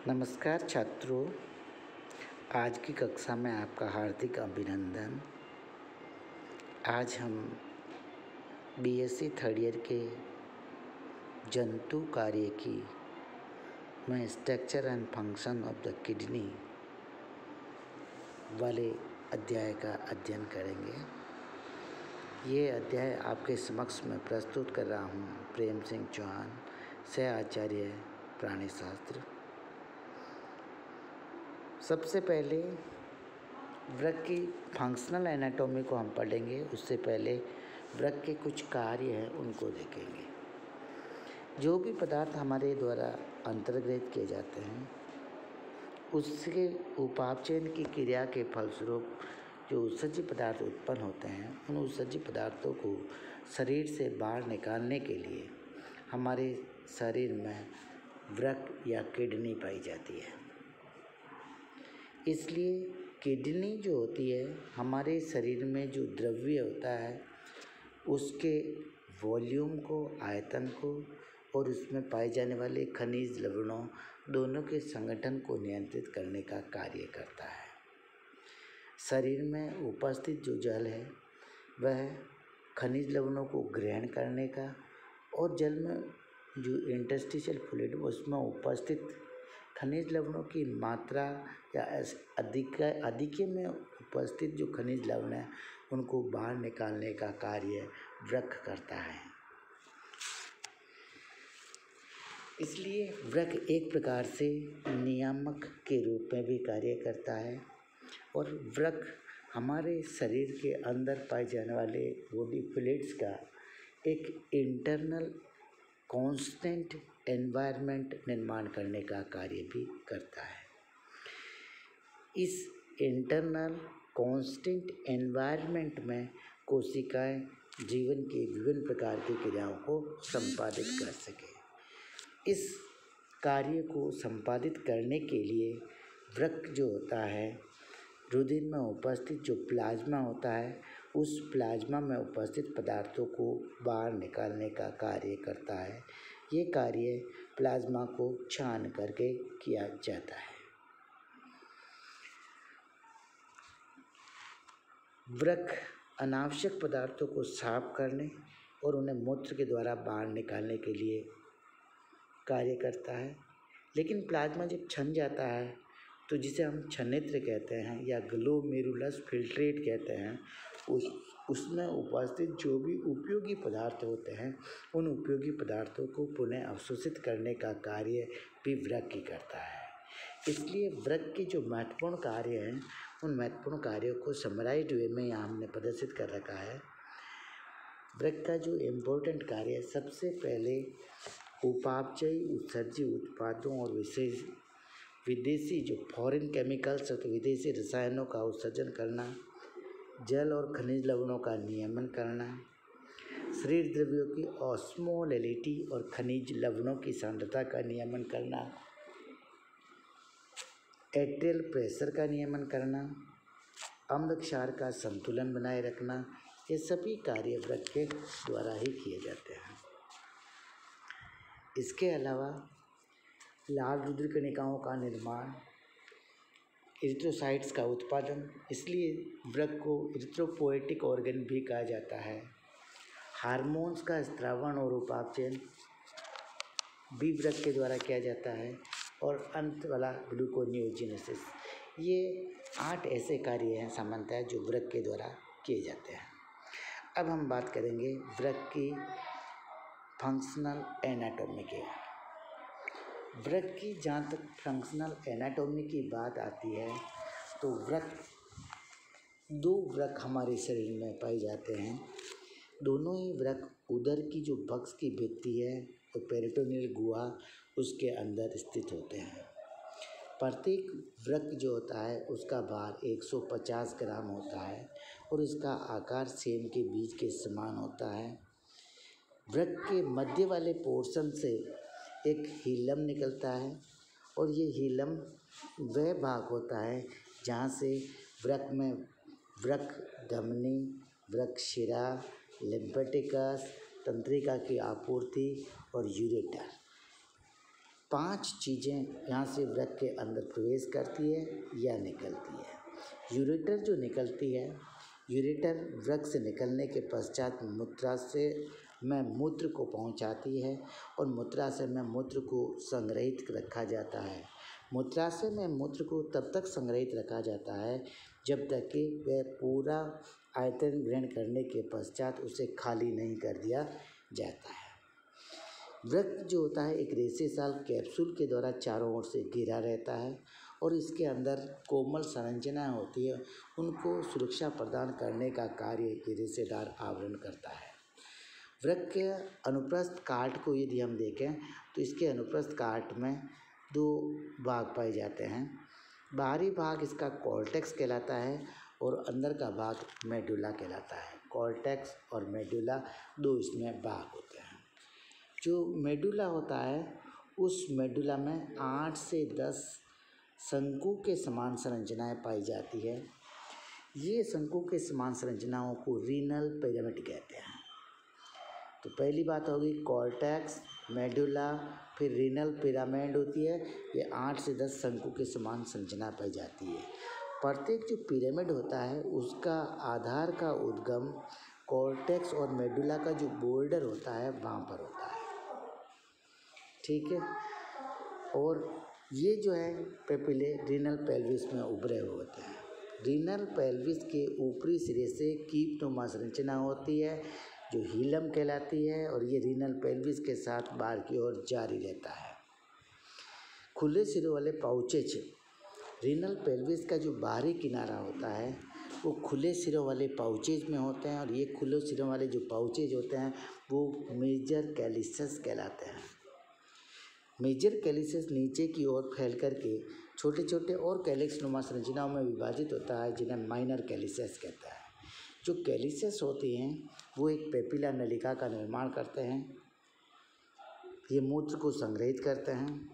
नमस्कार छात्रों, आज की कक्षा में आपका हार्दिक अभिनंदन। आज हम बीएससी थर्ड ईयर के जंतु कार्य की में structure and function of the kidney वाले अध्याय का अध्ययन करेंगे। ये अध्याय आपके समक्ष में प्रस्तुत कर रहा हूँ प्रेम सिंह चौहान, सह आचार्य प्राणी शास्त्र। सबसे पहले वृक्क की फंक्शनल एनाटॉमी को हम पढ़ेंगे। उससे पहले वृक्क के कुछ कार्य हैं उनको देखेंगे। जो भी पदार्थ हमारे द्वारा अंतर्ग्रहित किए जाते हैं उसके उपापचयन की क्रिया के फलस्वरूप जो उत्सर्जी पदार्थ उत्पन्न होते हैं, उन उत्सर्जी पदार्थों को शरीर से बाहर निकालने के लिए हमारे शरीर में वृक्क या किडनी पाई जाती है। इसलिए किडनी जो होती है, हमारे शरीर में जो द्रव्य होता है उसके वॉल्यूम को, आयतन को और उसमें पाए जाने वाले खनिज लवणों दोनों के संगठन को नियंत्रित करने का कार्य करता है। शरीर में उपस्थित जो जल है वह खनिज लवणों को ग्रहण करने का और जल में जो इंटरस्टिशियल फ्लूइड उसमें उपस्थित खनिज लवणों की मात्रा या अधिक्य में उपस्थित जो खनिज लवण हैं उनको बाहर निकालने का कार्य वृक्क करता है। इसलिए वृक्क एक प्रकार से नियामक के रूप में भी कार्य करता है और वृक्क हमारे शरीर के अंदर पाए जाने वाले बॉडी फ्लूइड्स का एक इंटरनल कांस्टेंट एनवायरनमेंट निर्माण करने का कार्य भी करता है। इस इंटरनल कांस्टेंट एनवायरनमेंट में कोशिकाएं जीवन की विभिन्न प्रकार की क्रियाओं को संपादित कर सके। इस कार्य को संपादित करने के लिए वृक्क जो होता है, रुधिर में उपस्थित जो प्लाज्मा होता है उस प्लाज्मा में उपस्थित पदार्थों को बाहर निकालने का कार्य करता है। ये कार्य प्लाज्मा को छान करके किया जाता है। वृक्क अनावश्यक पदार्थों को साफ करने और उन्हें मूत्र के द्वारा बाहर निकालने के लिए कार्य करता है। लेकिन प्लाज्मा जब छन जाता है तो जिसे हम छन्नित्र कहते हैं या ग्लोमेरुलस फिल्ट्रेट कहते हैं, उसमें उपस्थित जो भी उपयोगी पदार्थ होते हैं उन उपयोगी पदार्थों को पुनः अवशोषित करने का कार्य भी वृक्क ही करता है। इसलिए वृक्क के जो महत्वपूर्ण कार्य हैं उन महत्वपूर्ण कार्यों को समराइज्ड वे में यहाँ हमने प्रदर्शित कर रखा है। वृक्क का जो इम्पोर्टेंट कार्य है, सबसे पहले उपापचयी उत्सर्जी उत्पादों और विदेशी जो फॉरेन केमिकल्स तो विदेशी रसायनों का उत्सर्जन करना, जल और खनिज लवणों का नियमन करना, शरीर द्रव्यों की ऑस्मोलैलिटी और खनिज लवणों की सांद्रता का नियमन करना, एट्रियल प्रेशर का नियमन करना, अम्ल क्षार का संतुलन बनाए रखना, ये सभी कार्य वृक्क के द्वारा ही किए जाते हैं। इसके अलावा लाल रुधिर कणिकाओं का निर्माण, इरिथ्रोसाइट्स का उत्पादन, इसलिए वृक्क को इरिथ्रोपोएटिक ऑर्गन भी कहा जाता है। हार्मोन्स का स्त्रावण और उपापचयन भी वृक्क के द्वारा किया जाता है और अंत वाला ग्लूकोनियोजेनेसिस। ये 8 ऐसे कार्य हैं सामान्यतः जो वृक्क के द्वारा किए जाते हैं। अब हम बात करेंगे वृक्क की फंक्शनल एनाटॉमी के। वृक्क की जहाँ तक फंक्शनल एनाटॉमी की बात आती है तो दो वृक्क हमारे शरीर में पाए जाते हैं। दोनों ही वृक्क उदर की जो बक्स की भित्ति है तो पेरिटोनियल गुहा उसके अंदर स्थित होते हैं। प्रत्येक वृक्क जो होता है उसका भार 150 ग्राम होता है और इसका आकार सेम के बीज के समान होता है। वृक्क के मध्य वाले पोर्शन से एक हीलम निकलता है और ये हीलम वह भाग होता है जहाँ से वृक्क में वृक्क धमनी, वृक्क शिरा, लिम्फेटिकस, तंत्रिका की आपूर्ति और यूरेटर 5 चीज़ें यहाँ से वृक्क के अंदर प्रवेश करती है या निकलती है। यूरेटर जो निकलती है, यूरेटर वृक्क से निकलने के पश्चात मूत्राशय में मूत्र को पहुँचाती है और मूत्राशय में मूत्र को संग्रहित रखा जाता है। मूत्राशय में मूत्र को तब तक संग्रहित रखा जाता है जब तक कि वह पूरा आयतन ग्रहण करने के पश्चात उसे खाली नहीं कर दिया जाता है। वृक्क जो होता है एक रेशेदार कैप्सूल के द्वारा चारों ओर से घिरा रहता है और इसके अंदर कोमल संरचना होती है, उनको सुरक्षा प्रदान करने का कार्य ये रेशेदार आवरण करता है। वृक्क के अनुप्रस्थ काट को यदि हम देखें तो इसके अनुप्रस्थ काट में 2 भाग पाए जाते हैं। बाहरी भाग इसका कॉर्टेक्स कहलाता है और अंदर का भाग मेडुला कहलाता है। कॉर्टेक्स और मेडुला 2 इसमें भाग होते हैं। जो मेडुला होता है उस मेडुला में 8 से 10 शंकु के समान संरचनाएं पाई जाती है। ये शंकु के समान संरचनाओं को रीनल पिरामिड कहते हैं। तो पहली बात होगी कॉर्टेक्स, मेडुला, फिर रीनल पिरामिड होती है। ये 8 से 10 शंकु के समान संरचना पाई जाती है। प्रत्येक जो पिरामिड होता है उसका आधार का उद्गम कॉर्टेक्स और मेडुला का जो बोर्डर होता है वहाँ पर होता है, ठीक है। और ये जो है पेपिले रीनल पेल्विस में उभरे हुए होते हैं। रीनल पेल्विस के ऊपरी सिरे से कीपनुमा संरचना होती है जो हीलम कहलाती है और ये रीनल पेल्विस के साथ बाहर की ओर जारी रहता है। खुले सिरों वाले पाउचेज, रीनल पेल्विस का जो बाहरी किनारा होता है वो खुले सिरों वाले पाउचेज में होते हैं और ये खुले सिरों वाले जो पाउचेज होते हैं वो मेजर कैलिसेस कहलाते हैं। मेजर कैलिसेस नीचे की ओर फैल करके छोटे छोटे और कैलिक्स नुमा संरचनाओं में विभाजित होता है जिन्हें माइनर कैलिसेस कहते हैं। जो कैलिसेस होती हैं वो एक पेपिला नलिका का निर्माण करते हैं। ये मूत्र को संग्रहित करते हैं।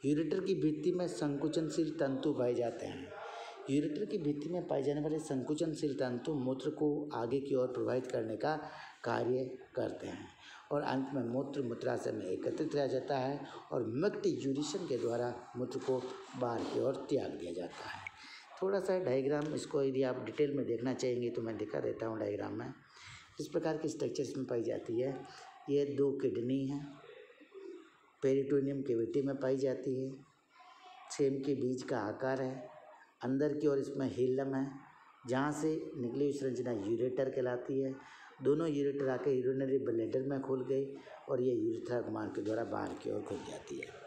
यूरेटर की भित्ति में संकुचनशील तंतु पाए जाते हैं। यूरेटर की भित्ति में पाए जाने वाले संकुचनशील तंतु मूत्र को आगे की ओर प्रवाहित करने का कार्य करते हैं और अंत में मूत्र मूत्राशय में एकत्रित किया जाता है और मक्ट यूरिशन के द्वारा मूत्र को बाहर की ओर त्याग दिया जाता है। थोड़ा सा डायग्राम, इसको यदि आप डिटेल में देखना चाहेंगे तो मैं दिखा देता हूँ डायग्राम में। इस प्रकार की स्ट्रक्चर इसमें पाई जाती है। ये 2 किडनी हैं, पेरिटोनियम कैविटी में पाई जाती है। सेम के बीज का आकार है। अंदर की ओर इसमें हीलम है जहाँ से निकली हुई संरचना यूरेटर कहलाती है। दोनों यूरेटर आके यूरिनरी ब्लैडर में खुल गई और ये यूरेथ्रा कुमार के द्वारा बाहर की ओर खुल जाती है।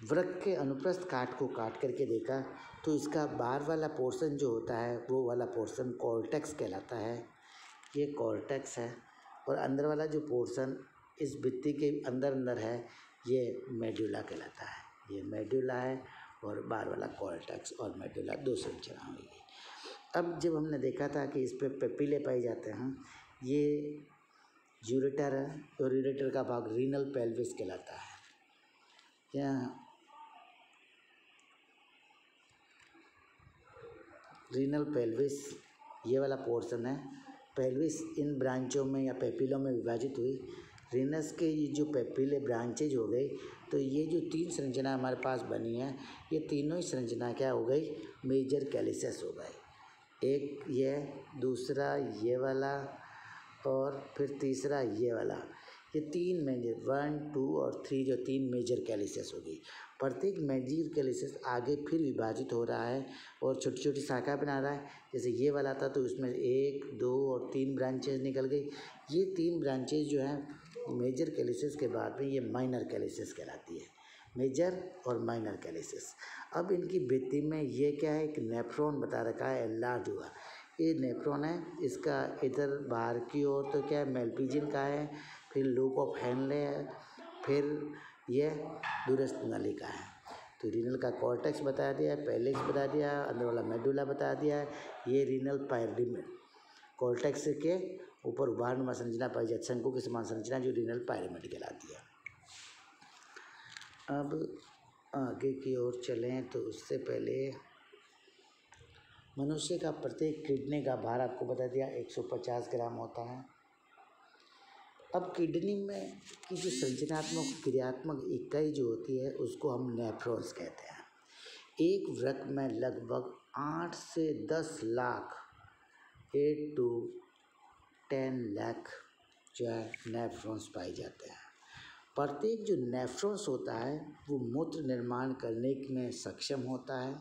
वृक्क के अनुप्रस्थ काट को काट करके देखा तो इसका बाहर वाला पोर्शन जो होता है वो वाला पोर्शन कॉर्टेक्स कहलाता है। ये कॉर्टेक्स है और अंदर वाला जो पोर्शन इस भित्ति के अंदर है ये मेडुला कहलाता है। ये मेडुला है और बाहर वाला कॉर्टेक्स और मेडुला 2 संरचना हुई। अब जब हमने देखा था कि इस पे पेपिले पाए जाते हैं, ये यूरेटर है और यूरेटर का भाग रीनल पेल्विस कहलाता है। यहाँ रीनल पेल्विस ये वाला पोर्शन है। पेल्विस इन ब्रांचों में या पेपिलों में विभाजित हुई। रीनस के ये जो पेपिले ब्रांचेज हो गई तो ये जो 3 संरचना हमारे पास बनी है ये तीनों ही संरचना क्या हो गई, मेजर कैलिसेस हो गए। एक ये, दूसरा ये वाला और फिर तीसरा ये वाला। ये 3 मेजर 1, 2 और 3 जो 3 मेजर कैलिसेस हो गई। प्रत्येक मेजर कैलिसेस आगे फिर विभाजित हो रहा है और छोटी छोटी शाखा बना रहा है। जैसे ये वाला था तो उसमें 1, 2 और 3 ब्रांचेज निकल गई। ये 3 ब्रांचेज जो हैं मेजर कैलिसेस के बाद में ये माइनर कैलिसेस कहलाती है। मेजर और माइनर कैलिसेस। अब इनकी भित्ति में ये क्या है, एक नेफ्रॉन बता रखा है एनलार्ज हुआ। ये नेफ्रॉन है, इसका इधर बाहर की ओर तो क्या है मेल्पिजिन का है, फिर लूप ऑफ हेनले है, फिर यह दूरस्थ नलिका है। तो रीनल का कॉर्टेक्स बता दिया, पेलिक्स बता दिया, अंदर वाला मेडुला बता दिया। ये रीनल पायरिमिड, कॉर्टेक्स के ऊपर उभारनुमा संरचना पाई जाती, शंकु के समान संरचना जो रीनल पायरिमिड कहलाती है। अब आगे की ओर चलें तो उससे पहले मनुष्य का प्रत्येक किडनी का भार आपको बता दिया 150 ग्राम होता है। अब किडनी में की जो संरचनात्मक क्रियात्मक इकाई जो होती है उसको हम नेफ्रॉन्स कहते हैं। एक वृक्क में लगभग 8 से 10 लाख 8 to 10 लाख जो है नेफ्रॉन्स पाए जाते हैं। प्रत्येक जो नेफ्रॉन्स होता है वो मूत्र निर्माण करने में सक्षम होता है,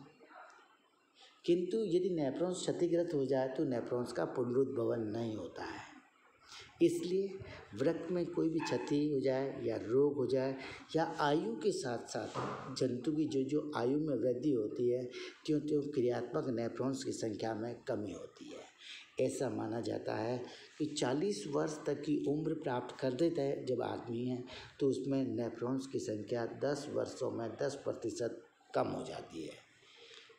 किंतु यदि नेफ्रॉन्स क्षतिग्रस्त हो जाए तो नेफ्रॉन्स का पुनरुद्भवन नहीं होता है। इसलिए वृक्क में कोई भी क्षति हो जाए या रोग हो जाए या आयु के साथ साथ जंतु की जो आयु में वृद्धि होती है त्यों त्यों क्रियात्मक नेफ्रॉन्स की संख्या में कमी होती है। ऐसा माना जाता है कि 40 वर्ष तक की उम्र प्राप्त कर देता है जब आदमी है तो उसमें नेफ्रॉन्स की संख्या 10 वर्षों में 10% कम हो जाती है।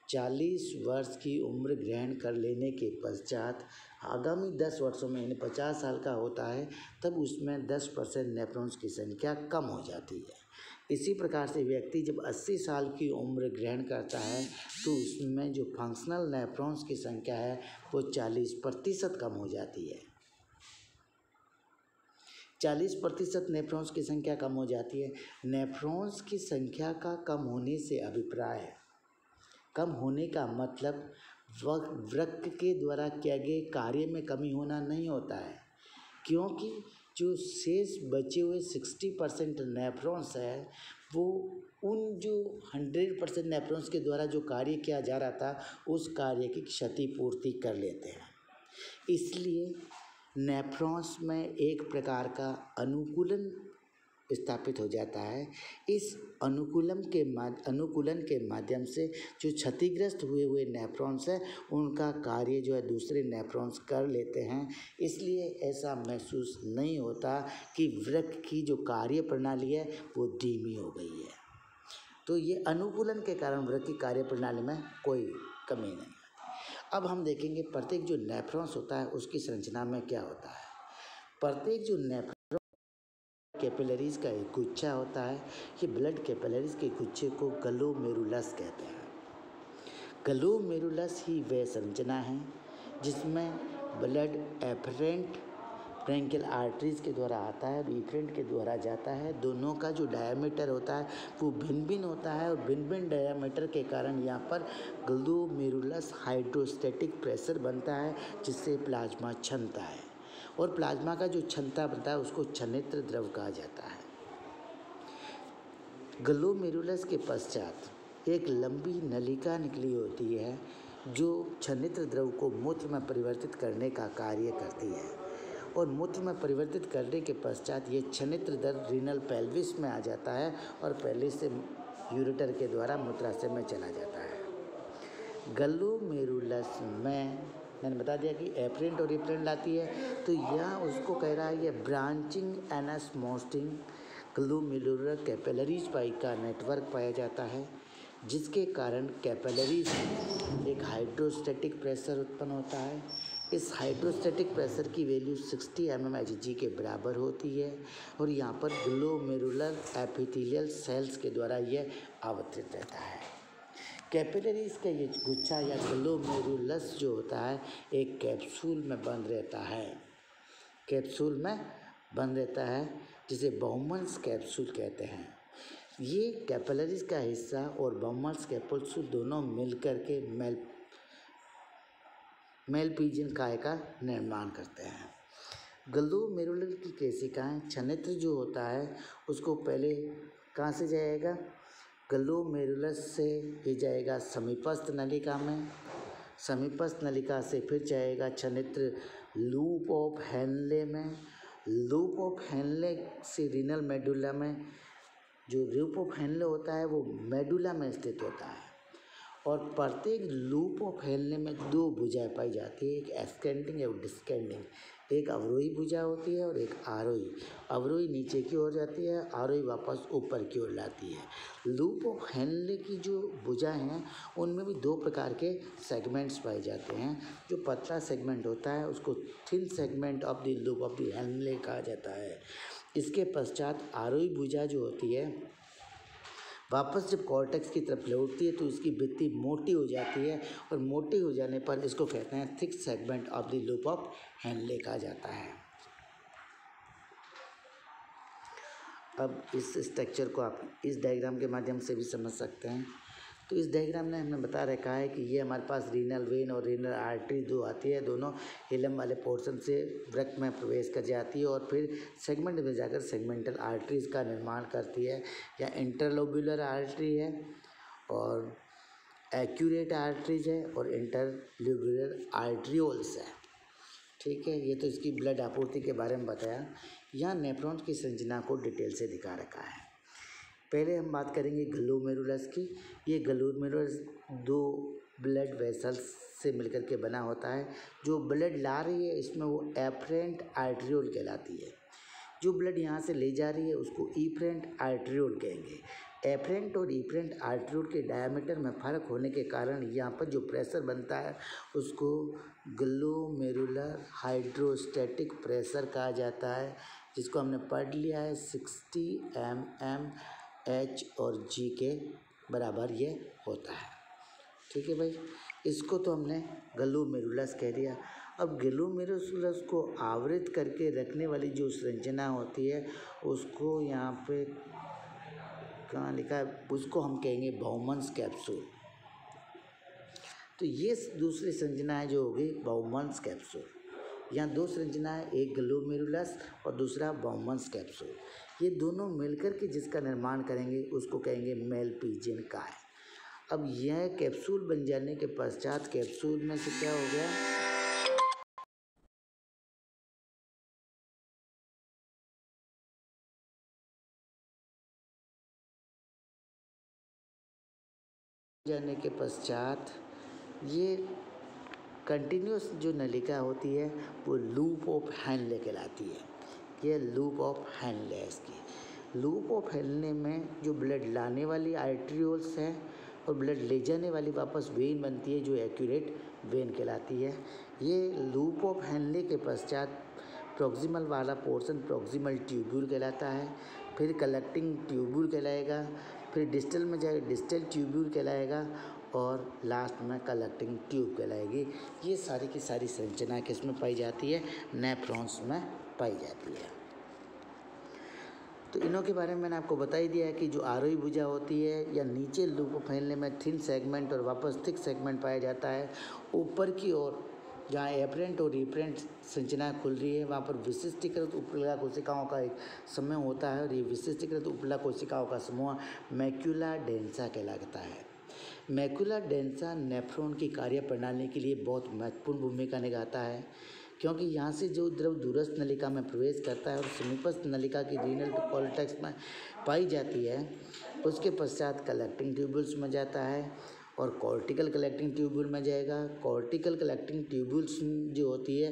40 वर्ष की उम्र ग्रहण कर लेने के पश्चात आगामी 10 वर्षों में यानी 50 साल का होता है तब उसमें 10% नेफ्रॉन्स की संख्या कम हो जाती है। इसी प्रकार से व्यक्ति जब 80 साल की उम्र ग्रहण करता है तो उसमें जो फंक्शनल नेफ्रॉन्स की संख्या है वो 40% कम हो जाती है। 40% नेफ्रॉन्स की संख्या कम हो जाती है। नेफ्रॉन्स की संख्या का कम होने से अभिप्राय है, कम होने का मतलब वृक्क के द्वारा किए गए कार्य में कमी होना नहीं होता है, क्योंकि जो शेष बचे हुए 60% नेफ्रॉन्स है वो उन जो 100% नेफ्रॉन्स के द्वारा जो कार्य किया जा रहा था उस कार्य की क्षतिपूर्ति कर लेते हैं। इसलिए नेफ्रॉन्स में एक प्रकार का अनुकूलन स्थापित हो जाता है। इस अनुकूलन के माध्यम से जो क्षतिग्रस्त हुए नेफ्रॉन्स हैं उनका कार्य जो है दूसरे नेफ्रॉन्स कर लेते हैं। इसलिए ऐसा महसूस नहीं होता कि वृक्क की जो कार्य प्रणाली है वो धीमी हो गई है। तो ये अनुकूलन के कारण वृक्क की कार्य प्रणाली में कोई कमी नहीं है। अब हम देखेंगे प्रत्येक जो नेफ्रॉन्स होता है उसकी संरचना में क्या होता है। प्रत्येक जो नेफ्रॉन कैपिलरीज का एक गुच्छा होता है, ये ब्लड कैपिलरीज के गुच्छे को ग्लोमेरुलस कहते हैं। ग्लोमेरुलस ही वह संरचना है जिसमें ब्लड एफरेंट ब्रैंकियल आर्टरीज के द्वारा आता है और इफरेंट के द्वारा जाता है। दोनों का जो डायमीटर होता है वो भिन्न भिन्न होता है और भिन्न भिन्न डायमीटर के कारण यहाँ पर ग्लोमेरुलस हाइड्रोस्टैटिक प्रेशर बनता है जिससे प्लाज्मा छनता है और प्लाज्मा का जो क्षमता बनता है उसको छनित्र द्रव कहा जाता है। ग्लोमेरुलस के पश्चात एक लंबी नलिका निकली होती है जो छनित्र द्रव को मूत्र में परिवर्तित करने का कार्य करती है और मूत्र में परिवर्तित करने के पश्चात ये छनित्र द्रव रीनल पेल्विस में आ जाता है और पेल्विस से यूरेटर के द्वारा मूत्राशय में चला जाता है। ग्लोमेरुलस में मैंने बता दिया कि एफरेंट और इफरेंट लाती है, तो यहाँ उसको कह रहा है ये ब्रांचिंग एनास्मोस्टिंग ग्लोमेरुलर कैपिलरीज पाई का नेटवर्क पाया जाता है जिसके कारण कैपिलरीज में एक हाइड्रोस्टैटिक प्रेशर उत्पन्न होता है। इस हाइड्रोस्टैटिक प्रेशर की वैल्यू 60 mmHg के बराबर होती है और यहाँ पर ग्लोमेरुलर एपिथेलियल सेल्स के द्वारा यह आवृत्त रहता है। कैपिलरीज का ये गुच्छा या ग्लोमेरुलस जो होता है एक कैप्सूल में बंद रहता है, कैप्सूल में बंद रहता है जिसे बाउमन्स कैप्सूल कहते हैं। ये कैपिलरीज का हिस्सा और बाउमन्स कैप्सूल दोनों मिलकर के मेलपीजियन काय का निर्माण करते हैं। ग्लोमेरुलर की कोशिकाएं छनित्र जो होता है उसको पहले कहाँ से जाएगा, ग्लोमेरुलस से ये जाएगा समीपस्थ नलिका में, समीपस्थ नलिका से फिर जाएगा छनित्र लूप ऑफ हेनले में, लूप ऑफ हेनले से रीनल मेडुला में। जो लूप ऑफ हेनले होता है वो मेडुला में स्थित होता है और प्रत्येक लूप ऑफ हेनले में दो भुजाएं पाई जाती है, एक एस्केंडिंग और डिस्केंडिंग। एक अवरोही भुजा होती है और एक आरोही। अवरोही नीचे की ओर जाती है, आरोही वापस ऊपर की ओर लाती है। लूप ऑफ हेनले की जो भुजाएं हैं उनमें भी दो प्रकार के सेगमेंट्स पाए जाते हैं। जो पतला सेगमेंट होता है उसको thin segment of the loop of the Henle कहा जाता है। इसके पश्चात आरोही भुजा जो होती है वापस जब कॉर्टेक्स की तरफ लौटती है तो इसकी भित्ति मोटी हो जाती है और मोटी हो जाने पर इसको कहते हैं thick segment of the loop of Henley कहा जाता है। अब इस स्ट्रक्चर को आप इस डायग्राम के माध्यम से भी समझ सकते हैं। तो इस डायग्राम में हमने बता रखा है कि ये हमारे पास रीनल वेन और रीनल आर्टरी जो आती है, दोनों हिलम वाले पोर्शन से वृक्क में प्रवेश कर जाती है और फिर सेगमेंट में जाकर सेगमेंटल आर्टरीज का निर्माण करती है, या इंटरलोब्यूलर आर्टरी है और एक्यूरेट आर्टरीज है और इंटरलोब्यूलर आर्ट्रियोल्स है। ठीक है, ये तो इसकी ब्लड आपूर्ति के बारे में बताया। यहाँ नेफ्रॉन्स की संरचना को डिटेल से दिखा रखा है। पहले हम बात करेंगे ग्लोमेरुलस की। ये ग्लोमेरुलस दो ब्लड वेसल्स से मिलकर के बना होता है। जो ब्लड ला रही है इसमें वो एफरेंट आर्ट्रियोल कहलाती है। जो ब्लड यहाँ से ले जा रही है उसको इफरेंट आर्ट्रियोल कहेंगे। एफरेंट और इफरेंट आर्ट्रियोल के डायमीटर में फ़र्क होने के कारण यहाँ पर जो प्रेशर बनता है उसको ग्लोमेरुलर हाइड्रोस्टैटिक प्रेशर कहा जाता है, जिसको हमने पढ़ लिया है 60 mm H और G के बराबर ये होता है। ठीक है भाई, इसको तो हमने ग्लोमेरुलस कह दिया। अब ग्लोमेरुलस को आवृत करके रखने वाली जो संरचना होती है उसको यहाँ पे कहाँ लिखा है, उसको हम कहेंगे बाउमन्स कैप्सूल। तो ये दूसरी संरचना है जो होगी बाउमन्स कैप्सूल। यहाँ दो संरचना है, एक ग्लोमेरुलस और दूसरा बाउमन्स कैप्सूल। ये दोनों मिलकर के जिसका निर्माण करेंगे उसको कहेंगे मेलपीजियन काय। अब यह कैप्सूल बन जाने के पश्चात कैप्सूल में से क्या हो गया, जाने के पश्चात ये कंटिन्यूस जो नलिका होती है वो लूप ऑफ हेनले कहलाती है। ये लूप ऑफ हेनले है इसकी। लूप ऑफ हेनले में जो ब्लड लाने वाली आर्ट्रियोल्स हैं और ब्लड ले जाने वाली वापस वेन बनती है जो एक्यूरेट वेन कहलाती है। ये लूप ऑफ हेनले के पश्चात प्रॉक्सिमल वाला पोर्शन प्रॉक्सिमल ट्यूब्यूल कहलाता है, फिर कलेक्टिंग ट्यूब्यूल कहलाएगा, फिर डिस्टल में जाएगा डिस्टल ट्यूब्यूल कहलाएगा और लास्ट में कलेक्टिंग ट्यूब कहलाएगी। ये सारी की सारी संरचना किसमें पाई जाती है, नेफ्रॉन्स में पाई जाती है। तो इनों के बारे में मैंने आपको बता ही दिया है कि जो आरोही भुजा होती है या नीचे लूप फैलने में थिन सेगमेंट और वापस थिक सेगमेंट पाया जाता है। ऊपर की ओर जहाँ एपरेंट और रिपरेंट संरचना खुल रही है वहाँ पर विशिष्टीकृत उपला कोशिकाओं का एक समूह होता है और ये विशिष्टीकृत उपला कोशिकाओं का समूह मैक्यूला डेंसा कहलाता है। मैक्यूला डेंसा नेफ्रॉन की कार्य प्रणाली के लिए बहुत महत्वपूर्ण भूमिका निभाता है, क्योंकि यहाँ से जो द्रव दूरस्थ नलिका में प्रवेश करता है और समीपस्थ नलिका की रीनल कॉर्टेक्स में पाई जाती है, उसके पश्चात कलेक्टिंग ट्यूब्यूल्स में जाता है और कॉर्टिकल कलेक्टिंग ट्यूब्यूल में जाएगा। कॉर्टिकल कलेक्टिंग ट्यूब्यूल्स जो होती है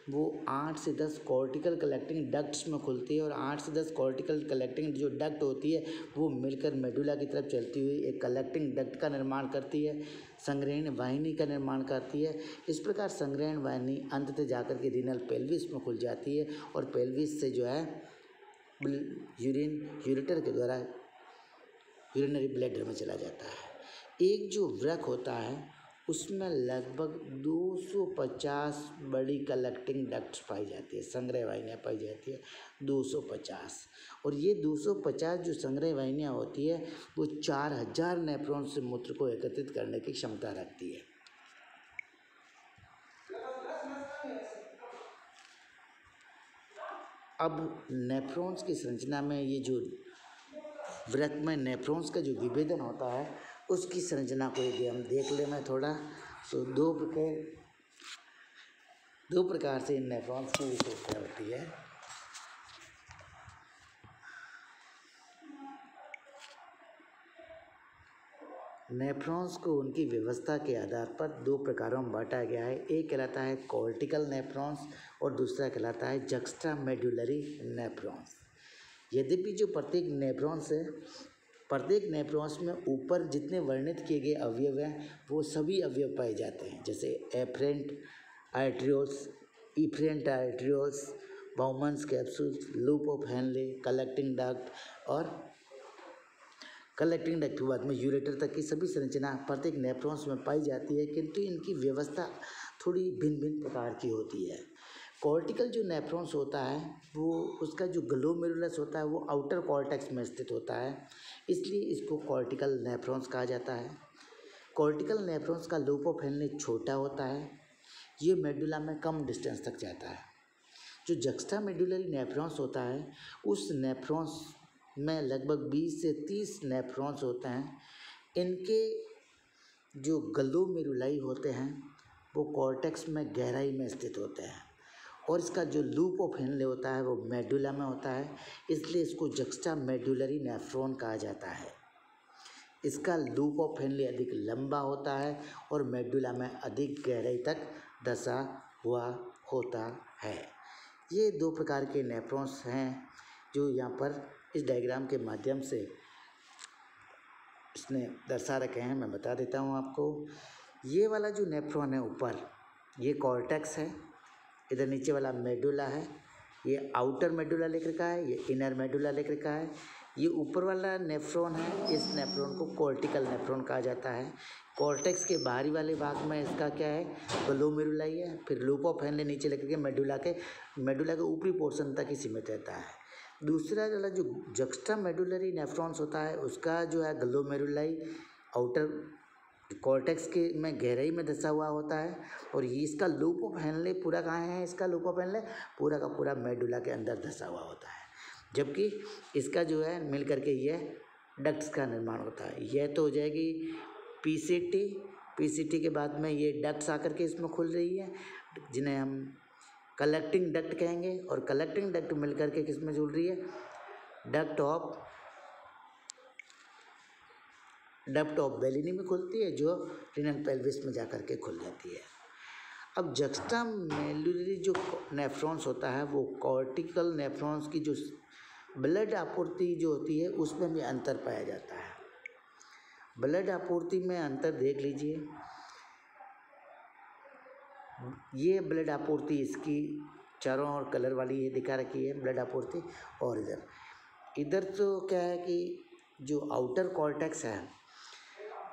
वो 8 से 10 कॉर्टिकल कलेक्टिंग डक्ट्स में खुलती है और 8 से 10 कॉर्टिकल कलेक्टिंग जो डक्ट होती है वो मिलकर मेडुला की तरफ चलती हुई एक कलेक्टिंग डक्ट का निर्माण करती है, संग्रहण वाहिनी का निर्माण करती है। इस प्रकार संग्रहण वाहिनी अंततः जाकर के रीनल पेल्विस में खुल जाती है और पेल्विस से जो है यूरिन यूरेटर के द्वारा यूरिनरी ब्लैडर में चला जाता है। एक जो वृक्क होता है उसमें लगभग 250 बड़ी कलेक्टिंग डक्ट्स पाई जाती है, संग्रह वाहिनियाँ पाई जाती है 250। और ये 250 जो संग्रह वाहिनियाँ होती है वो 4000 नेफ्रॉन से मूत्र को एकत्रित करने की क्षमता रखती है। अब नेफ्रॉन्स की संरचना में ये जो वृक्क में नेफ्रॉन्स का जो विभेदन होता है उसकी संरचना को यदि हम देख लें मैं थोड़ा, तो दो प्रकार से इन नेफ्रॉन्स की विशेषता होती है। नेफ्रॉन्स को उनकी व्यवस्था के आधार पर दो प्रकारों में बांटा गया है। एक कहलाता है कॉर्टिकल नेफ्रॉन्स और दूसरा कहलाता है जक्स्ट्रा मेडुलरी नेफ्रॉन्स। यद्यपि जो प्रत्येक नेफ्रॉन्स में ऊपर जितने वर्णित किए गए अवयव हैं वो सभी अवयव पाए जाते हैं, जैसे afferent arterioles, efferent arterioles, Bowman's capsules, loop of Henle, collecting duct और कलेक्टिंग डक्ट के बाद में यूरेटर तक की सभी संरचना प्रत्येक नेफ्रॉन्स में पाई जाती है, किंतु इनकी व्यवस्था थोड़ी भिन्न भिन्न प्रकार की होती है। कॉर्टिकल जो नेफ्रॉन्स होता है वो उसका जो ग्लोमेरुलस होता है वो आउटर कॉर्टेक्स में स्थित होता है, इसलिए इसको कॉर्टिकल नेफ्रॉन्स कहा जाता है। कॉर्टिकल नेफ्रॉन्स का लूप ऑफ हेनले छोटा होता है, ये मेडुला में कम डिस्टेंस तक जाता है। जो जक्स्टा मेडुलरी नेफ्रॉन्स होता है उस नेफ्रॉन्स में लगभग 20 से 30 नेफ्रॉन्स होते हैं। इनके जो ग्लोमेरुलाई होते हैं वो कॉर्टेक्स में गहराई में स्थित होते हैं और इसका जो लूप ऑफ हेनले होता है वो मेडुला में होता है, इसलिए इसको जक्स्टा मेडुलरी नेफ्रॉन कहा जाता है। इसका लूप ऑफ हेनले अधिक लंबा होता है और मेडुला में अधिक गहराई तक धंसा हुआ होता है। ये दो प्रकार के नेफ्रॉन्स हैं जो यहाँ पर इस डायग्राम के माध्यम से इसने दर्शा रखे हैं। मैं बता देता हूँ आपको। ये वाला जो नेफ्रॉन है ऊपर, ये कॉर्टेक्स है, इधर नीचे वाला मेडुला है। ये आउटर मेडुला लिख रखा है, ये इनर मेडुला लिख रखा है। ये ऊपर वाला नेफ्रॉन है, इस नेफ्रॉन को कॉर्टिकल नेफ्रॉन कहा जाता है। कॉर्टेक्स के बाहरी वाले भाग में इसका क्या है, ग्लोमेरुलाई है। फिर लूप ऑफ हेनले नीचे लेकर के मेडुला के ऊपरी पोर्शन तक ही सीमित रहता है। दूसरा वाला जो जक्स्टा मेडुलरी नेफ्रॉन्स होता है उसका जो है ग्लोमेरुलाई आउटर कॉर्टेक्स के में गहराई में धंसा हुआ होता है और ये इसका लूप ऑफ हेनले पूरा कहाँ है, इसका लूप ऑफ हेनले पूरा का पूरा मेडुला के अंदर धंसा हुआ होता है। जबकि इसका जो है मिल करके ये डक्ट्स का निर्माण होता है। यह तो हो जाएगी पीसीटी के बाद में ये डक्ट्स आकर के इसमें खुल रही है जिन्हें हम कलेक्टिंग डक्ट कहेंगे और कलेक्टिंग डक्ट मिल करके किस में जुड़ रही है, डक्ट ऑफ बेलिनी में खुलती है जो रिनल पेल्विस में जाकर के खुल जाती है। अब जक्स्टा मेडुलरी जो नेफ्रॉन्स होता है वो कॉर्टिकल नेफ्रॉन्स की जो ब्लड आपूर्ति जो होती है उसमें भी अंतर पाया जाता है। ब्लड आपूर्ति में अंतर देख लीजिए, ये ब्लड आपूर्ति इसकी चारों ओर कलर वाली ये दिखा रखी है ब्लड आपूर्ति। और इधर तो क्या है कि जो आउटर कॉर्टेक्स है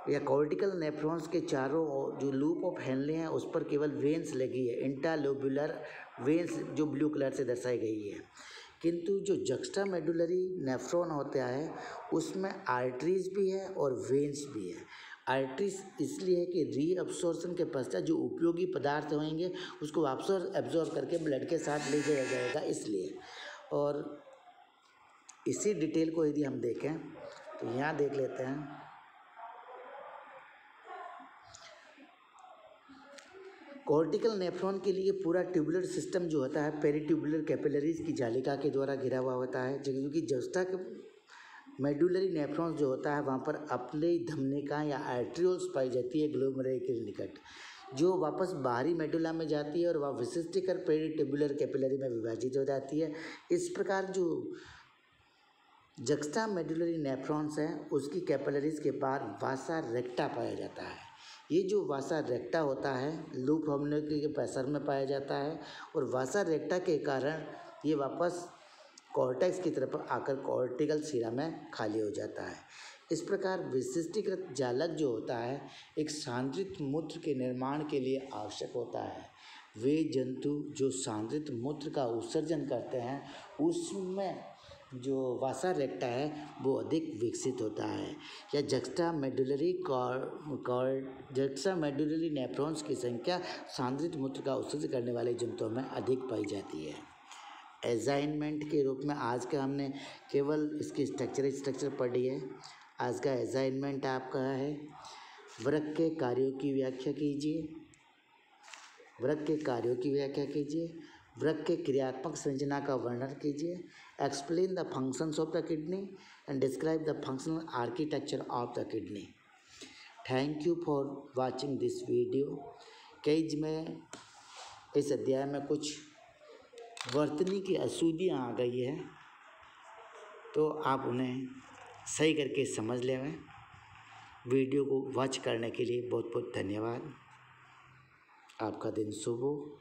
या कॉर्टिकल नेफ्रॉन्स के चारों ओर जो लूप ऑफ हेनले हैं उस पर केवल वेन्स लगी है, इंट्रालोब्युलर वेन्स जो ब्लू कलर से दर्शाई गई है। किंतु जो जक्स्टा मेडुलरी नेफ्रॉन होता है उसमें आर्टरीज भी है और वेन्स भी है। आर्टरीज इसलिए है कि रीअब्सॉर्प्शन के पश्चात जो उपयोगी पदार्थ होंगे उसको वापस एब्जॉर्ब करके ब्लड के साथ ले जाया जाएगा, इसलिए। और इसी डिटेल को यदि हम देखें तो यहाँ देख लेते हैं। कॉर्टिकल नेफ्रॉन के लिए पूरा ट्यूबुलर सिस्टम जो होता है पेरिट्यूबुलर कैपिलरीज की जालिका के द्वारा घिरा हुआ होता है, जबकि जक्स्टा के मेडुलरी नेफ्रॉन्स जो होता है वहाँ पर अपले धमनिका या आर्ट्रियोल्स पाई जाती है ग्लोमेरुलाई के निकट, जो वापस बाहरी मेडुला में जाती है और वह विशिष्टिकर पेरिट्यूबुलर कैपिलरी में विभाजित हो जाती है। इस प्रकार जो जक्स्टा मेडुलरी नेफ्रॉन्स हैं उसकी कैपिलरीज के पार वासा रेक्टा पाया जाता है। ये जो वासा रेक्टा होता है लूप हेनले के पैसर में पाया जाता है और वासा रेक्टा के कारण ये वापस कॉर्टेक्स की तरफ आकर कॉर्टिकल सिरा में खाली हो जाता है। इस प्रकार विशिष्टीकृत जालक जो होता है एक सांद्रित मूत्र के निर्माण के लिए आवश्यक होता है। वे जंतु जो सांद्रित मूत्र का उत्सर्जन करते हैं उसमें जो वासा रेक्टा है वो अधिक विकसित होता है। या जक्स्टा मेडुलरी नेफ्रॉन्स की संख्या सांद्रित मूत्र का उत्सर्जन करने वाले जंतुओं में अधिक पाई जाती है। असाइनमेंट के रूप में आज का हमने केवल इसकी स्ट्रक्चर पढ़ी है। आज का असाइनमेंट आपका है वृक्क के कार्यों की व्याख्या कीजिए। वृक्क के क्रियात्मक संरचना का वर्णन कीजिए। Explain the functions of the kidney and describe the functional architecture of the kidney. Thank you for watching this video. कई में इस अध्याय में कुछ वर्तनी की अशुद्धियाँ आ गई है तो आप उन्हें सही करके समझ लें। वीडियो को वॉच करने के लिए बहुत बहुत धन्यवाद। आपका दिन शुभ हो।